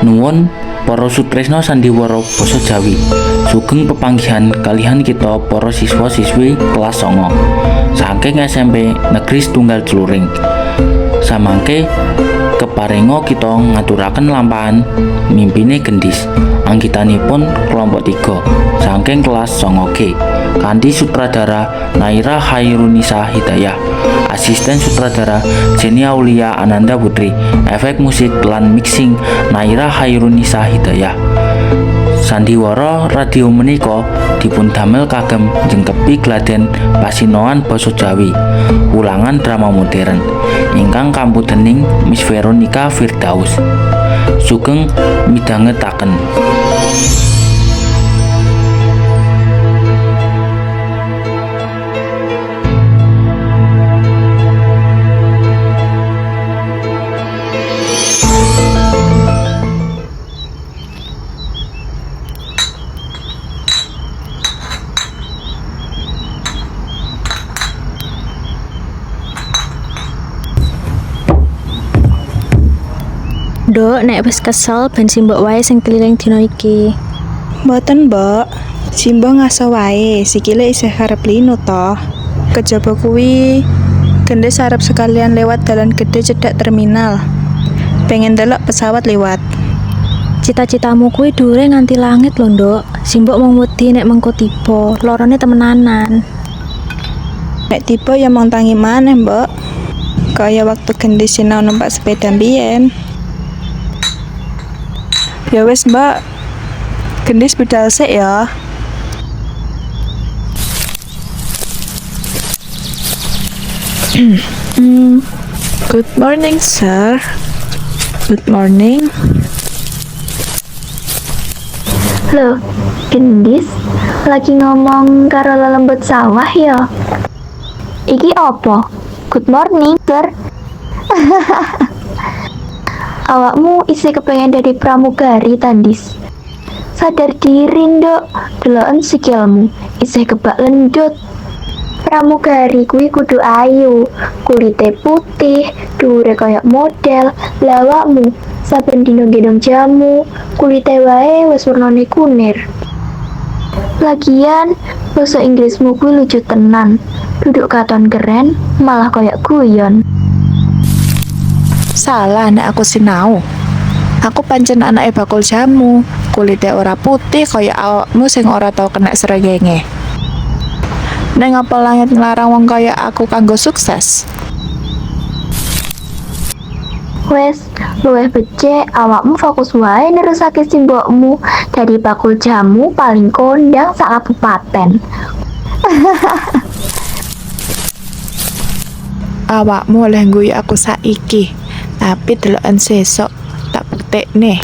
Nuwun para sutresna sandiwara basa Jawi. Sugeng pepanggihan kalihan kita para siswa-siswi kelas 9 saking SMP Negeri Setunggal Celuring. Samangke keparenga kita ngaturaken lampahan mimpine Gendis. Anggitanipun kelompok 3 saking kelas 9G kanthi sutradara Naira Hairunisa Hidayah, asisten sutradara Jenny Aulia Ananda Putri, efek musik lan mixing Naira Hairunisa Hidayah. Sandiwara radio menika dipun damel kagem njengkepi gladen pasinoan basa Jawi, ulangan drama modern ingkang kampudening Miss Veronica Firdaus. Sugeng midhangetaken. Dok, nek wis kesel ben simbok wae sing keliling dina iki. Mboten, Mbok. Simbok ngaso wae, sikile isih arep linu toh. Kejaba kuwi Gendis arep sekalian lewat dalan gede cedhak terminal. Pengen delok pesawat lewat. Cita-citamu kuwi dhuwure nganti langit lho, Nduk. Simbok mung wedi nek mengko tiba, lorone temenanan. Nek tiba ya mong tangi maneh, Mbok. Kaya waktu Gendis sinau numpak sepeda mbiyen. Ya wis, Mbak. Gendis budal sik ya. Good morning, sir. Good morning. Loh, Gendis lagi ngomong karo lelembut sawah ya? Iki opo? Good morning, sir. Awakmu isi kepengen dari pramugari, Tandis. Sadar diri, Nduk. Deloken sikilmu isih kebak lendut. Pramugari kuwi kudu ayu, kulite putih, dhuwure koyok model. Lawakmu saben dino gendong jamu, kulite wae wis wernane kunir. Lagian basa Inggrismu kuwi lucu tenan. Duduk katon keren, malah koyok guyon. Salah nek aku sinau. Aku pancen anake bakul jamu, kulite ora putih kaya awakmu sing ora tau kena srengenge. Neng apa langit nglarang wong kaya aku kanggo sukses? Wes, luwih becik awakmu fokus wae nerusake simbokmu dari bakul jamu paling kondang sak kabupaten. Awakmu oleh ngguyu aku saiki, tapi deloken sesuk tak buktekne.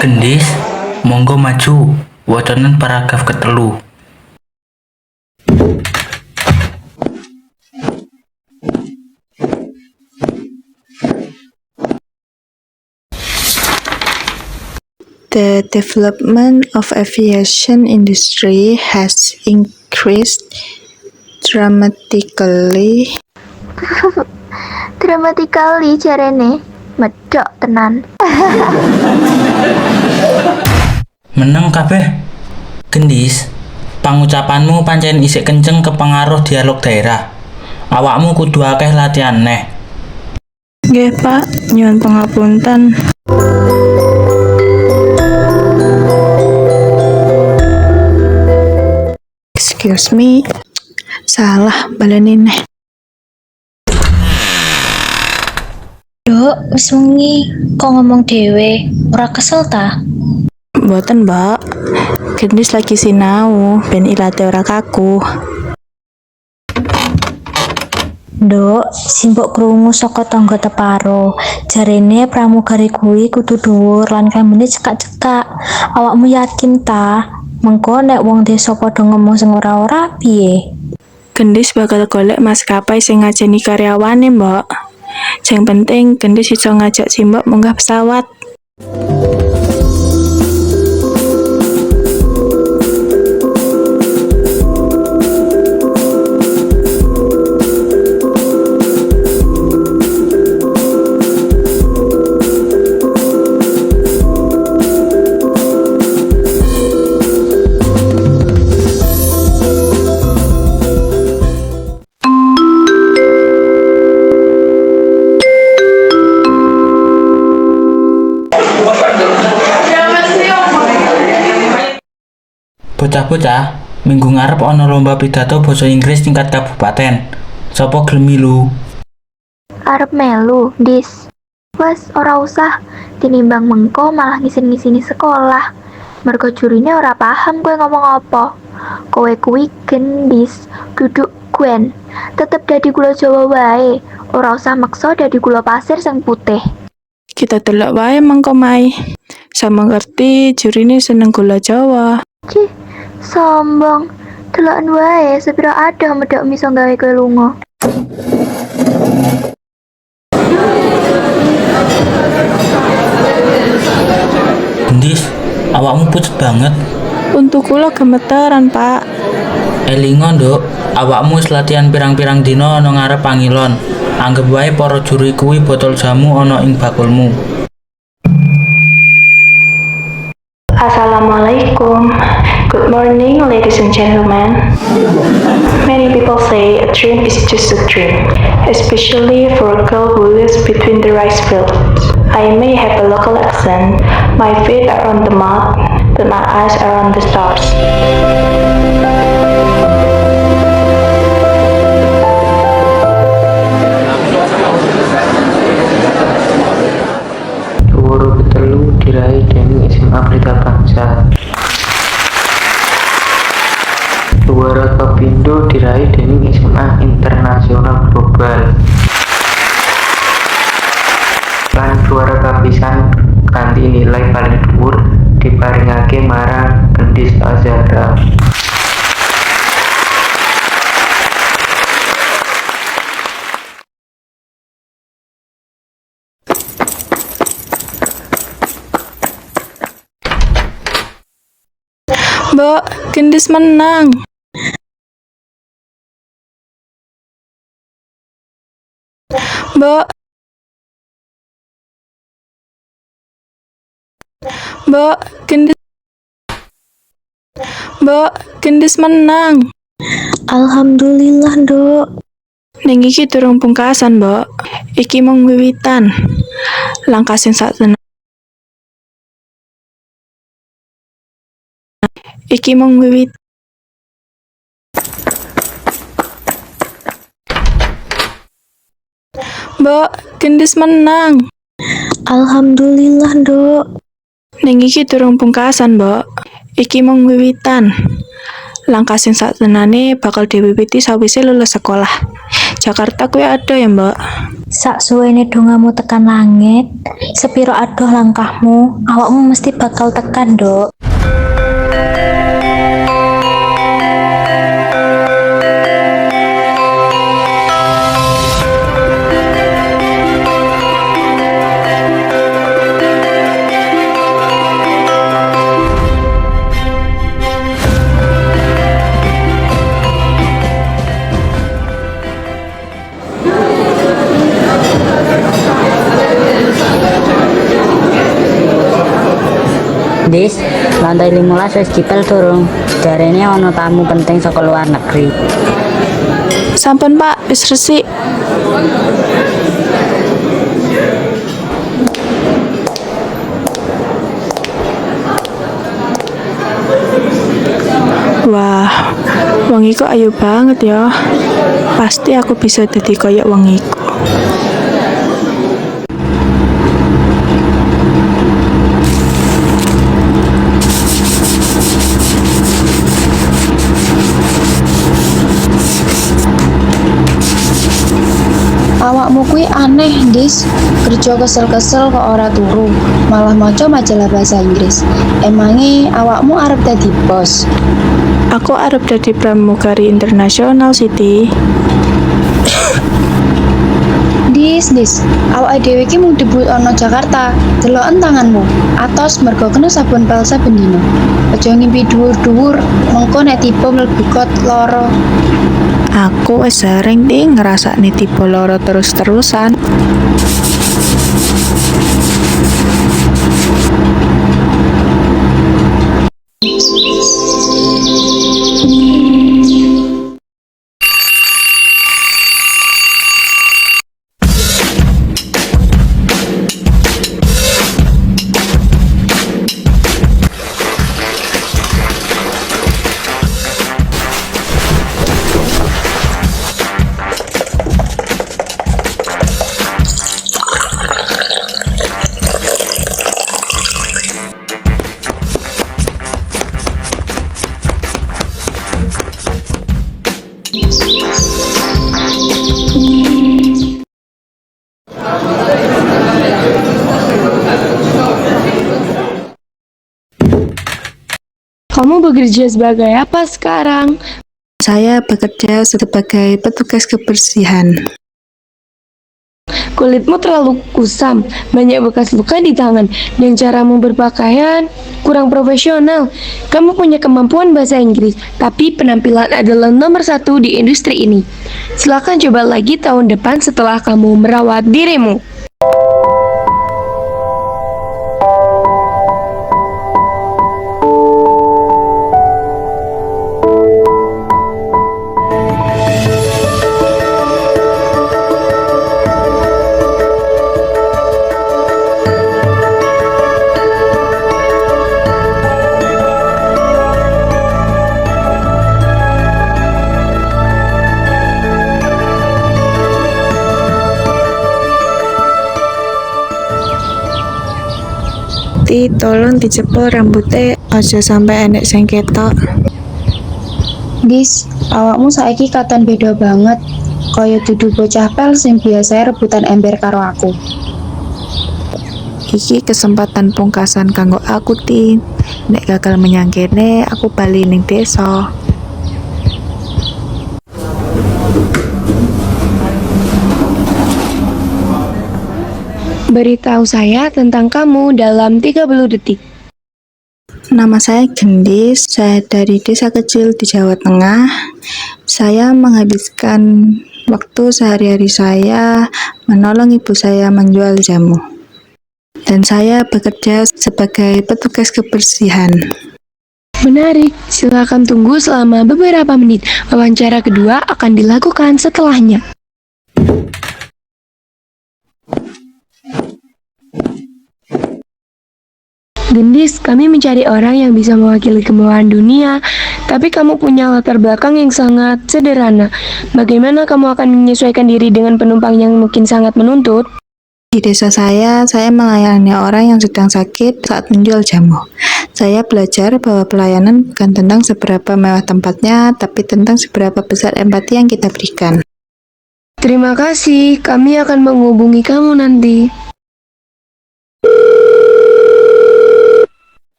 Gendis, monggo maju, wacanen paragraf ketelu. The development of aviation industry has increased dramatically. Dramatically jarene, medok tenan. Meneng kabeh. Gendis, pangucapanmu pancen isih kenceng kepengaruh dialog daerah. Awakmu kudu akeh latihan neh. Nggih, Pak, nyuwun pangapunten. Excuse me. Salah baleni neh. Dok, wis wengi kok ngomong dhewe, ora kesel ta? Mboten, Mbak. Gendis lagi sinau, ben ilate ora kaku. Nduk, simbok krungu saka tangga teparo. Jarene pramugari kuwi kudu dhuwur lan kambine cekak-cekak. Awakmu yakin ta? Mengko nek wong desa padha ngomong sing ora-ora piye? Gendis bakal golek maskapai sing ngajeni karyawane, Mbok. Sing penting Gendis iso ngajak Simbok munggah pesawat. Bocah-bocah, minggu ngarep ana lomba pidato basa Inggris tingkat kabupaten. Sopo gelem milu? Arep melu, Dis. Wes, ora usah. Tinimbang mengko malah ngisin-ngisini sekolah. Mergo jurine ora paham kowe ngomong apa. Kowe kuwi gendis, duduk Gwen. Tetep dadi gula Jawa wae. Ora usah maksa dadi gula pasir sing putih. Kita delok wae mengko Mai. Sama ngerti jurine seneng gula Jawa. Cih, sombong. Deloken wae sepira adoh medhok miso gawe kowe lunga. Gendis, awakmu pucet banget. Untuk kula gemeteran, Pak. Elingo, Nduk, awakmu wis latihan pirang-pirang dina ana ngarep pangilon. Anggep wae para juri kuwi botol jamu ana ing bakulmu. Assalamualaikum. Good morning, ladies and gentlemen. Many people say a dream is just a dream, especially for a girl who lives between the rice fields. I may have a local accent, my feet are on the mat, but my eyes are on the stars. Juara ketelu diraih dening SMA Pelita Bangsa. Juara kapindo diraih dening SMA Internasional Global. Lan juara kapisan kanthi nilai paling dhuwur diparingake marang Gendis Azhara. Mbok, Gendis menang. Mbok. Mbok, Gendis. Mbok, Gendis menang. Alhamdulillah, Nduk. Ning iki durung pungkasan, Mbok. Iki mung wiwitan. Langkah sing sakjane. Iki mung wiwit. Mbok, Gendis menang. Alhamdulillah, Nduk. Ning iki durung pungkasan, Mbok. Iki mung wiwitan. Langkah sing saktenane bakal diwiwiti sawise lulus sekolah. Jakarta kuwi ada ya, Mbok. Sak suwene dongamu tekan langit, sepiro adoh langkahmu, awakmu mesti bakal tekan, Nduk. Dis, lantai 15 wis dipel durung. Jarene ana tamu penting saka luar negeri. Sampun, Pak, wis resik. Wah, wong iku ayu banget ya. Pasti aku bisa dadi koyok wong iku. Awakmu kuwi aneh, Dis. Kerja kesel-kesel kok ora turu, malah maca majalah bahasa Inggris. Emange awakmu arep dadi bos. Aku arep dadi pramugari internasional, Siti. Dis, awake dhewe iki mung debut ana Jakarta. Deloken tanganmu. Atos mergo kena sabun pelsa bendino. Aja ngimpi dhuwur-dhuwur, mengko nek tiba mlebu got lara. Aku wis sering ngrasakne tipe loro terus-terusan. Kamu bekerja sebagai apa sekarang? Saya bekerja sebagai petugas kebersihan. Kulitmu terlalu kusam, banyak bekas luka di tangan, dan caramu berpakaian kurang profesional. Kamu punya kemampuan bahasa Inggris, tapi penampilan adalah nomor satu di industri ini. Silakan coba lagi tahun depan setelah kamu merawat dirimu. Tolong dicepol rambutnya, aja sampai enek sing ketok. Dis, awakmu saiki katon beda banget. Kaya dudu bocah pel sing biasa rebutan ember karo aku. Iki kesempatan pungkasan kanggo aku, Ti. Nek gagal menyang kene, aku bali ning desa. Beritahu saya tentang kamu dalam 30 detik. Nama saya Gendis, saya dari desa kecil di Jawa Tengah. Saya menghabiskan waktu sehari-hari saya menolong ibu saya menjual jamu. Dan saya bekerja sebagai petugas kebersihan. Menarik, silakan tunggu selama beberapa menit. Wawancara kedua akan dilakukan setelahnya. Gendis, kami mencari orang yang bisa mewakili kemewahan dunia, tapi kamu punya latar belakang yang sangat sederhana. Bagaimana kamu akan menyesuaikan diri dengan penumpang yang mungkin sangat menuntut? Di desa saya melayani orang yang sedang sakit saat menjual jamu. Saya belajar bahwa pelayanan bukan tentang seberapa mewah tempatnya, tapi tentang seberapa besar empati yang kita berikan. Terima kasih, kami akan menghubungi kamu nanti.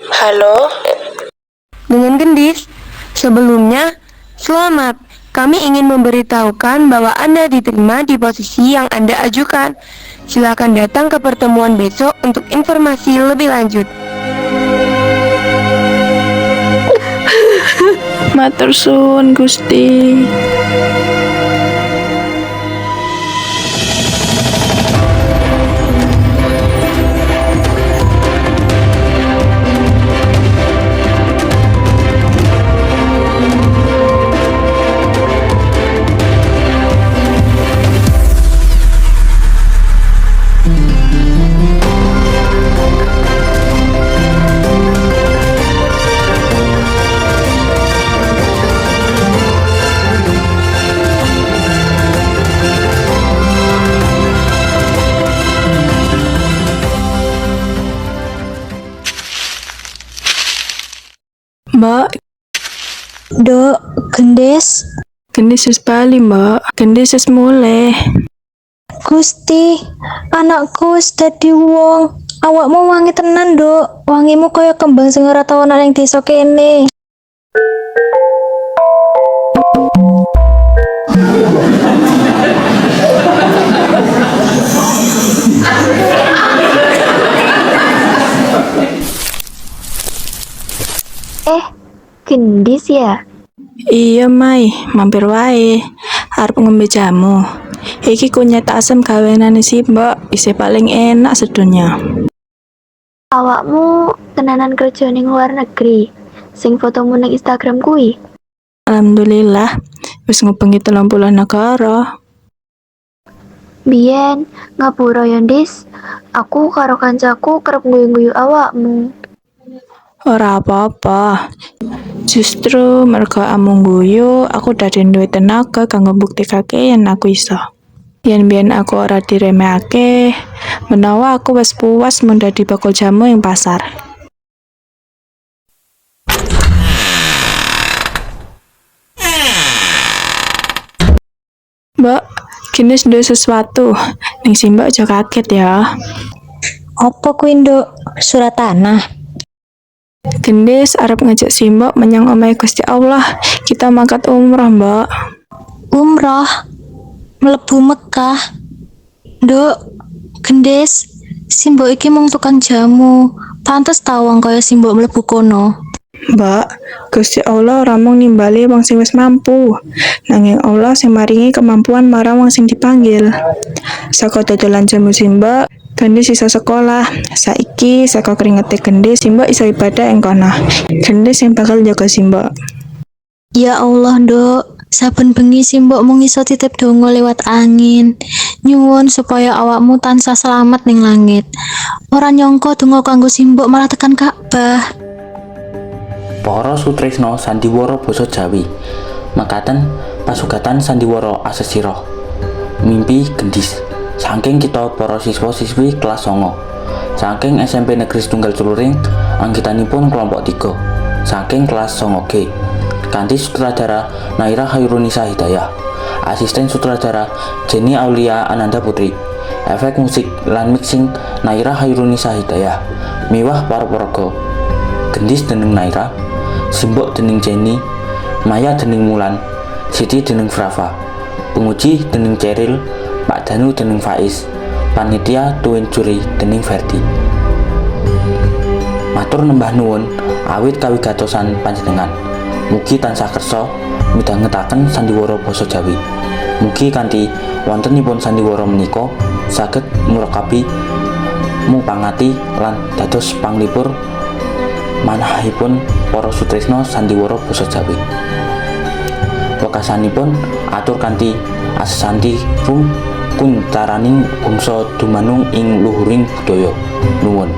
Halo? Dengan Gendis, sebelumnya, selamat. Kami ingin memberitahukan bahwa Anda diterima di posisi yang Anda ajukan. Silakan datang ke pertemuan besok untuk informasi lebih lanjut. Matur suwun, Gusti. Mbak, Dok, Gendis. Gendis wis bali, Mbak. Gendis wis mulih. Gusti, anakku wis dadi wong. Awakmu wangi tenan, Nduk. Wangimu kaya kembang sing ora tau ana ning desa kene. Gendis ya? Iya, Mai, mampir wae. Arep ngombe jamu. Iki kunyit asem gawenane si Mbok, isih paling enak sedonya. Awakmu tenanan kerja ning luar negeri. Sing fotomu ning Instagram kuwi. Alhamdulillah, wis ngubengi 30 negara. Biyen ngapura ya, Dis. Aku karo kancaku kerep guyu-guyu awakmu. Ora apa-apa. Justru merga amung guyu, aku dadi duwe tenaga kanggo mbuktikake yen aku iso. Yen biyen aku ora diremehake, menawa aku wis puas mun dadi bakul jamu ing pasar. Mbak, kini duwe sesuatu. Ning si Mbak aja kaget ya. Apa kuwi, Nduk? Surat tanah. Gendis arep ngajak si Mbok menyang omahe Gusti Allah. Kita mangkat umrah, Mbak. Umroh mlebu Mekah. Nduk, gendis, simbok iki mung tukang jamu. Pantes ta wong kaya simbok mlebu kono. Mbak, Gusti Allah ora mung nimbali wong sing wis mampu, nanging Allah sing maringi kemampuan marang wong sing dipanggil. Saka dodolan jamu Mbak, Gendis iso sekolah. Saiki saka keringete Gendis, Mbak iso ibadah ing kono. Gendis sing bakal jaga Mbak. Ya Allah, Nduk, saben bengi simbok mung iso titip donga lewat angin. Nyuwun supaya awakmu tansah selamat ning langit. Ora nyangka donga kanggo simbok malah tekan Ka'bah. Para sutresna sandiwara basa Jawi. Mekaten pasugatan sandiwara asesira. Mimpi Gendis. Saking kita para siswa-siswi kelas 9. Saking SMP Negeri Setunggal Celuring, anggitanipun kelompok 3. Saking kelas 9G. Kanthi sutradara Naira Hairunisa Hidayah. Asisten sutradara Jenny Aulia Ananda Putri. Efek musik lan mixing Naira Hairunisa Hidayah. Miwah para paraga. Gendis dening Naira, Simbok dening Jenny, Maya dening Mulan, Siti dening Frafa, penguji dening Ceril, Pak Danu dening Faiz, panitia tuwin juri dening Ferdi. Matur nembah nuwun awit kawigatosan panjenengan. Mugi tansah kersa midhangetaken sandiwara basa Jawi. Mugi kanthi wontenipun sandiwara menika saged murakabi mupangati lan dados panglipur manahipun para sutresna sandiwara basa Jawi. Wekasanipun atur kanthi asesanti kuntaраning bangsa dumanung ing luhuring budaya. Nuwun.